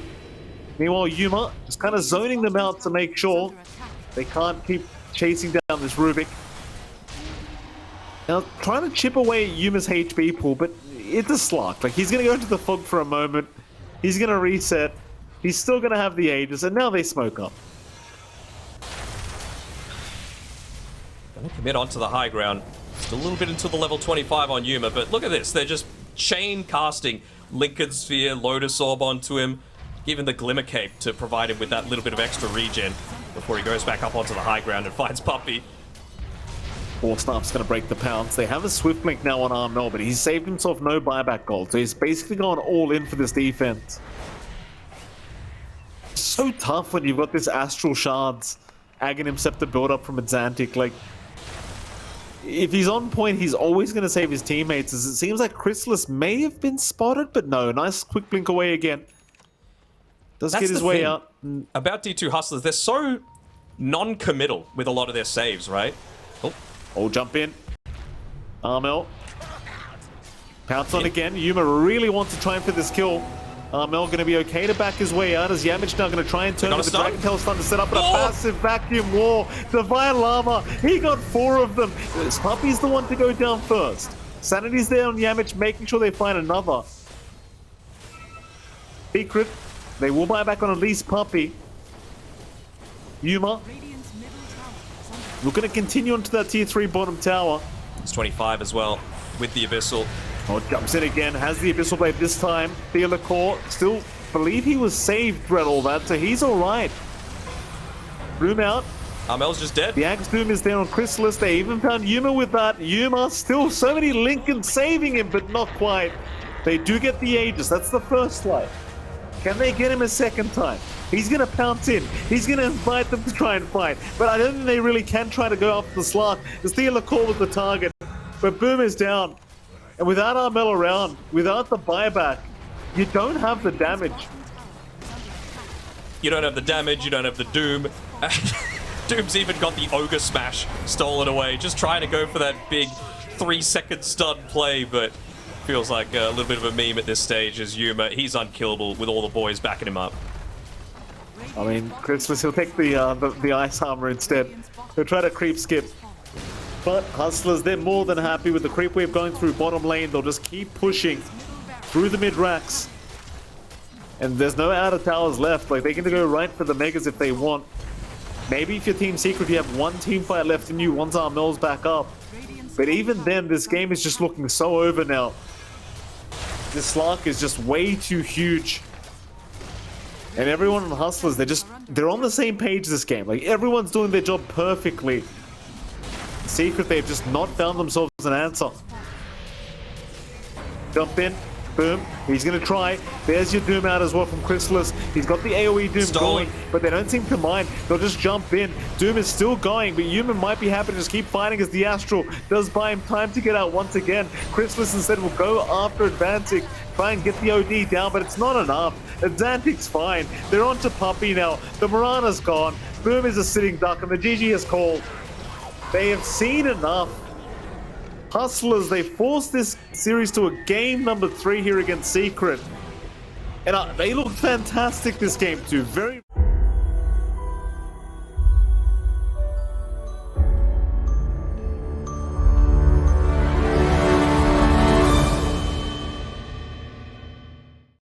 Meanwhile, Yuma just kind of zoning them out to make sure they can't keep chasing down this Rubik. Now, trying to chip away at Yuma's HP pool, but it's a slug. Like, he's going to go into the fog for a moment. He's going to reset. He's still going to have the Aegis, and now they smoke up. Gonna commit onto the high ground. Still a little bit until the level 25 on Yuma, but look at this. They're just chain casting Lincoln Sphere, Lotus Orb onto him, even the Glimmer Cape to provide him with that little bit of extra regen before he goes back up onto the high ground and finds Puppy. Force Staff's going to break the pounce. They have a Swift Blink now on Armnell, but he's saved himself no buyback gold, so he's basically gone all in for this defense. So tough when you've got this Astral Shards, Aghanim Scepter build up from Exantic. Like, if he's on point, he's always going to save his teammates, as it seems like Crystallis may have been spotted, but no, nice quick blink away again. Does get his way out. About D2 Hustlers, they're so non-committal with a lot of their saves, right? Oh, jump in. Armel. Pounce on again. Yuma really wants to try and for this kill. Armel going to be okay to back his way out, as Yamich now going to try and turn with the Dragon Tail stun to set up a passive vacuum wall. Divine Llama, he got 4 of them. Puppy's the one to go down first. Sanity's there on Yamich, making sure they find another. Secret, they will buy back on at least Puppy. Yuma looking to continue onto that tier 3 bottom tower. It's 25 as well with the Abyssal. Oh, jumps in again, has the Abyssal Blade this time. Theolacore still believe he was saved throughout all that, so he's alright. Room out. Armel's just dead. The Axe Doom is there on Crystallis. They even found Yuma with that. Yuma still so many Lincoln saving him, but not quite. They do get the Aegis. That's the first life. Can they get him a second time? He's going to pounce in. He's going to invite them to try and fight. But I don't think they really can try to go after the Slark. The Theolacore was the target. But Boom is down. And without Armel around, without the buyback, you don't have the damage. You don't have the damage, you don't have the Doom. Doom's even got the Ogre Smash stolen away, just trying to go for that big 3-second stun play, but feels like a little bit of a meme at this stage as Yuma. He's unkillable with all the boys backing him up. I mean, Christmas, he'll take the ice armor instead. He'll try to creep skip. But Hustlers, they're more than happy with the creep wave going through bottom lane. They'll just keep pushing through the mid racks. And there's no outer towers left. Like, they can go right for the megas if they want. Maybe if you're Team Secret, you have one team fight left in you once our mills back up. But even then, this game is just looking so over now. This Slark is just way too huge. And everyone in Hustlers, they're on the same page this game. Like, everyone's doing their job perfectly. Secret, they've just not found themselves an answer. Jump in. Boom. He's going to try. There's your Doom out as well from Chrysalis. He's got the AoE Doom going, but they don't seem to mind. They'll just jump in. Doom is still going, but Human might be happy to just keep fighting as the Astral does buy him time to get out once again. Chrysalis instead will go after Advantic, try and get the OD down, but it's not enough. Advantic's fine. They're on to Puppy now. The Mirana's gone. Boom is a sitting duck, and the GG is called. They have seen enough. Hustlers, they forced this series to a game number 3 here against Secret. And they looked fantastic this game too. Very